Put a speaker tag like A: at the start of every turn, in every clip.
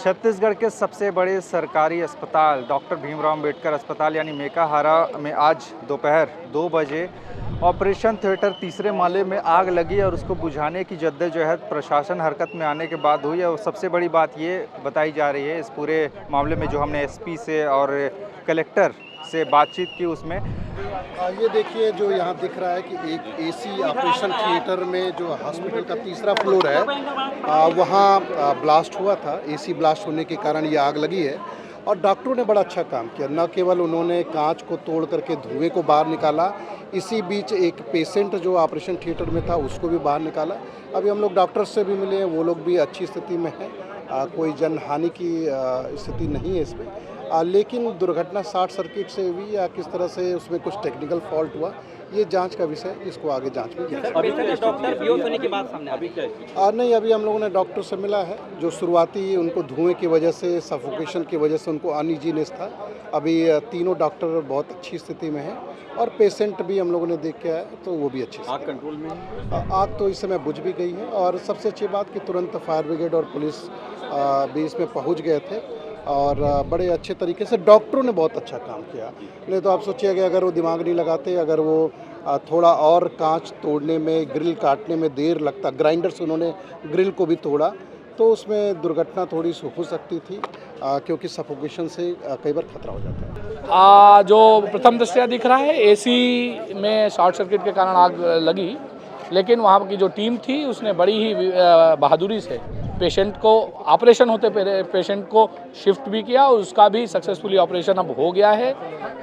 A: छत्तीसगढ़ के सबसे बड़े सरकारी अस्पताल डॉक्टर भीमराव अंबेडकर अस्पताल यानी मेकाहारा में आज दोपहर 2 बजे ऑपरेशन थिएटर तीसरे माले में आग लगी और उसको बुझाने की जद्दोजहद प्रशासन हरकत में आने के बाद हुई है। और सबसे बड़ी बात ये बताई जा रही है इस पूरे मामले में, जो हमने एसपी से और कलेक्टर से बातचीत की उसमें
B: ये देखिए जो यहाँ दिख रहा है कि एक एसी ऑपरेशन थिएटर में जो हॉस्पिटल का तीसरा फ्लोर है वहाँ ब्लास्ट हुआ था। एसी ब्लास्ट होने के कारण ये आग लगी है और डॉक्टरों ने बड़ा अच्छा काम किया। न केवल उन्होंने कांच को तोड़ करके धुएं को बाहर निकाला, इसी बीच एक पेशेंट जो ऑपरेशन थिएटर में था उसको भी बाहर निकाला। अभी हम लोग डॉक्टर से भी मिले हैं, वो लोग भी अच्छी स्थिति में हैं, कोई जनहानि की स्थिति नहीं है इसमें। लेकिन दुर्घटना शॉर्ट सर्किट से हुई या किस तरह से उसमें कुछ टेक्निकल फॉल्ट हुआ, ये जांच का विषय, इसको आगे जांच में किया।
C: अभी डॉक्टर बेहोश होने के बाद सामने अभी क्या
B: नहीं, अभी हम लोगों ने डॉक्टर से मिला है, जो शुरुआती उनको धुएं की वजह से, सफोकेशन की वजह से उनको अनइजीनेस था। अभी तीनों डॉक्टर बहुत अच्छी स्थिति में हैं और पेशेंट भी हम लोगों ने देख के आया तो वो भी अच्छी स्थिति।
C: आग कंट्रोल में?
B: आग तो इस समय बुझ भी गई है और सबसे अच्छी बात कि तुरंत फायर ब्रिगेड और पुलिस भी इसमें पहुँच गए थे और बड़े अच्छे तरीके से डॉक्टरों ने बहुत अच्छा काम किया। नहीं तो आप सोचिए कि अगर वो दिमाग नहीं लगाते, अगर वो थोड़ा और कांच तोड़ने में, ग्रिल काटने में देर लगता, ग्राइंडर से उन्होंने ग्रिल को भी तोड़ा, तो उसमें दुर्घटना थोड़ी सी हो सकती थी, क्योंकि सफोकेशन से कई बार खतरा हो जाता है।
D: जो प्रथम दृष्टया दिख रहा है, एसी में शॉर्ट सर्किट के कारण आग लगी, लेकिन वहाँ की जो टीम थी उसने बड़ी ही बहादुरी से पेशेंट को, ऑपरेशन होते पेशेंट को शिफ्ट भी किया और उसका भी सक्सेसफुली ऑपरेशन अब हो गया है।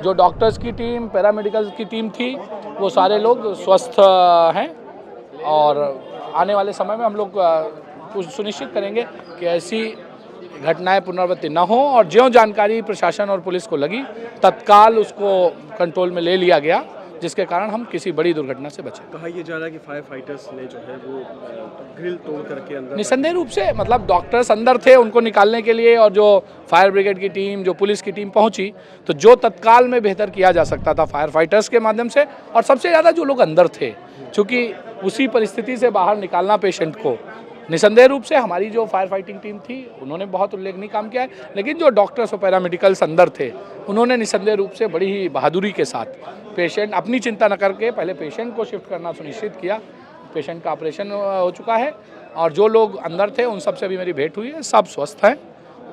D: जो डॉक्टर्स की टीम, पैरामेडिकल की टीम थी, वो सारे लोग स्वस्थ हैं और आने वाले समय में हम लोग कुछ सुनिश्चित करेंगे कि ऐसी घटनाएं पुनरावृत्ति न हो और जो जानकारी प्रशासन और पुलिस को लगी तत्काल उसको कंट्रोल में ले लिया गया, जिसके कारण हम किसी बड़ी दुर्घटना से बचे।
C: कहा यह जा रहा है कि फायर फाइटर्स ने जो है वो ग्रिल तोड़ करके अंदर,
D: निसंदेह रूप से, मतलब डॉक्टर्स अंदर थे उनको निकालने के लिए, और जो फायर ब्रिगेड की टीम, जो पुलिस की टीम पहुंची, तो जो तत्काल में बेहतर किया जा सकता था फायर फाइटर्स के माध्यम से, और सबसे ज़्यादा जो लोग अंदर थे, चूँकि उसी परिस्थिति से बाहर निकालना पेशेंट को, निसंदेह रूप से हमारी जो फायर फाइटिंग टीम थी उन्होंने बहुत उल्लेखनीय काम किया है। लेकिन जो डॉक्टर्स और पैरामेडिकल्स अंदर थे उन्होंने निसंदेह रूप से बड़ी ही बहादुरी के साथ पेशेंट, अपनी चिंता न करके पहले पेशेंट को शिफ्ट करना सुनिश्चित किया। पेशेंट का ऑपरेशन हो चुका है और जो लोग अंदर थे उन सब से भी मेरी भेंट हुई है, सब स्वस्थ हैं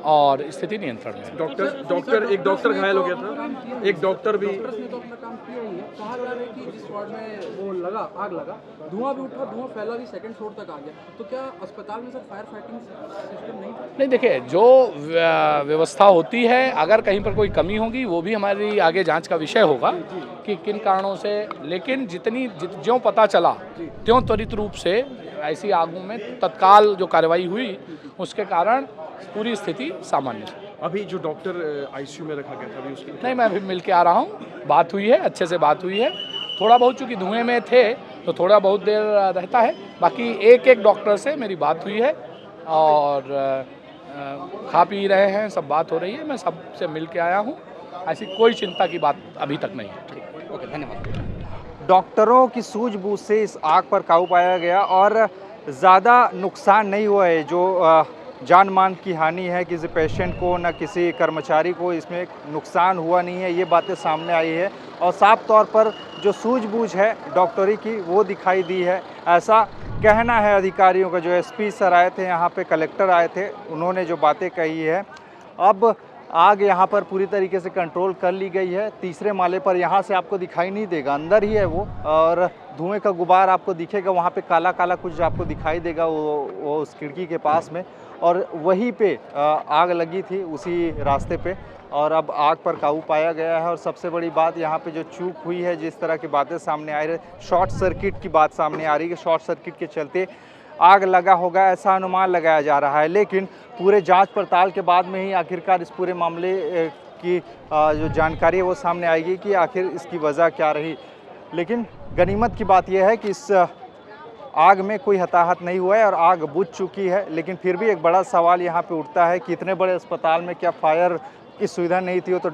D: और स्थिति नियंत्रण में है।
C: एक डॉक्टर घायल हो गया था, एक डॉक्टर भी
E: ने तो अपना काम किया ही है। कहा जा रहा है कि जिस वार्ड में वो लगा, आग लगा, धुआं भी उठा, धुआं फैला भी, सेकंड फ्लोर तक आ गया। तो क्या अस्पताल में सर फायर फाइटिंग सिस्टम नहीं था?
D: नहीं, देखिए, जो व्यवस्था होती है, अगर कहीं पर कोई कमी होगी वो भी हमारी आगे जांच का विषय होगा कि किन कारणों से, लेकिन ज्यों पता चला त्यों त्वरित रूप से ऐसी आगों में तत्काल जो कार्रवाई हुई उसके कारण पूरी स्थिति सामान्य है।
C: अभी जो डॉक्टर आईसीयू में रखा गया था अभी उसकी
D: नहीं, मैं अभी मिल के आ रहा हूँ, बात हुई है, अच्छे से बात हुई है। थोड़ा बहुत चूँकि धुएं में थे तो थोड़ा बहुत देर रहता है, बाकी एक डॉक्टर से मेरी बात हुई है और खा पी रहे हैं, सब बात हो रही है, मैं सबसे मिल के आया हूँ, ऐसी कोई चिंता की बात अभी तक नहीं है। ठीक,
C: ओके, धन्यवाद।
A: डॉक्टरों की सूझबूझ से इस आग पर काबू पाया गया और ज़्यादा नुकसान नहीं हुआ है। जो जान मान की हानि है, किसी पेशेंट को न किसी कर्मचारी को इसमें नुकसान हुआ नहीं है, ये बातें सामने आई है। और साफ तौर पर जो सूझबूझ है डॉक्टरी की वो दिखाई दी है, ऐसा कहना है अधिकारियों का। जो एसपी सर आए थे यहाँ पे, कलेक्टर आए थे, उन्होंने जो बातें कही है, अब आग यहाँ पर पूरी तरीके से कंट्रोल कर ली गई है। तीसरे माले पर, यहाँ से आपको दिखाई नहीं देगा, अंदर ही है वो, और धुएं का गुबार आपको दिखेगा, वहाँ पे काला काला कुछ आपको दिखाई देगा वो उस खिड़की के पास में, और वहीं पे आग लगी थी उसी रास्ते पे, और अब आग पर काबू पाया गया है। और सबसे बड़ी बात यहाँ पे जो चूक हुई है, जिस तरह की बातें सामने आ रही है, शॉर्ट सर्किट की बात सामने आ रही है, शॉर्ट सर्किट के चलते आग लगा होगा ऐसा अनुमान लगाया जा रहा है। लेकिन पूरे जांच पड़ताल के बाद में ही आखिरकार इस पूरे मामले की जो जानकारी है वो सामने आएगी कि आखिर इसकी वजह क्या रही। लेकिन गनीमत की बात यह है कि इस आग में कोई हताहत नहीं हुआ है और आग बुझ चुकी है। लेकिन फिर भी एक बड़ा सवाल यहाँ पे उठता है कि इतने बड़े अस्पताल में क्या फायर की सुविधा नहीं थी? तो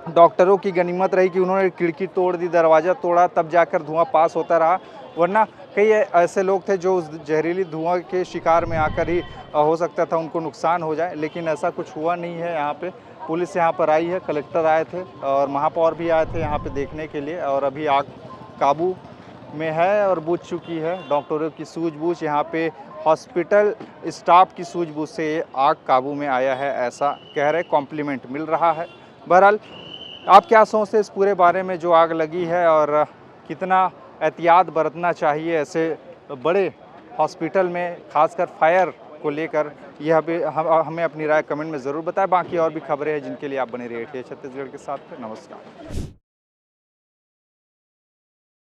A: डॉक्टरों की गनीमत रही कि उन्होंने खिड़की तोड़ दी, दरवाज़ा तोड़ा, तब जाकर धुआं पास होता रहा, वरना कई ऐसे लोग थे जो उस जहरीली धुआं के शिकार में आकर ही हो सकता था उनको नुकसान हो जाए, लेकिन ऐसा कुछ हुआ नहीं है। यहाँ पे पुलिस यहाँ पर आई है, कलेक्टर आए थे और महापौर भी आए थे यहाँ पे देखने के लिए, और अभी आग काबू में है और बुझ चुकी है। डॉक्टरों की सूझबूझ, यहाँ पे हॉस्पिटल स्टाफ की सूझबूझ से ये आग काबू में आया है, ऐसा कह रहे, कॉम्प्लीमेंट मिल रहा है। बहरहाल आप क्या सोचते इस पूरे बारे में जो आग लगी है, और कितना एहतियात बरतना चाहिए ऐसे बड़े हॉस्पिटल में, खासकर फायर को लेकर? यह भी हमें अपनी राय कमेंट में ज़रूर बताएं। बाकी और भी खबरें हैं जिनके लिए आप बने रहिए छत्तीसगढ़ के साथ। नमस्कार।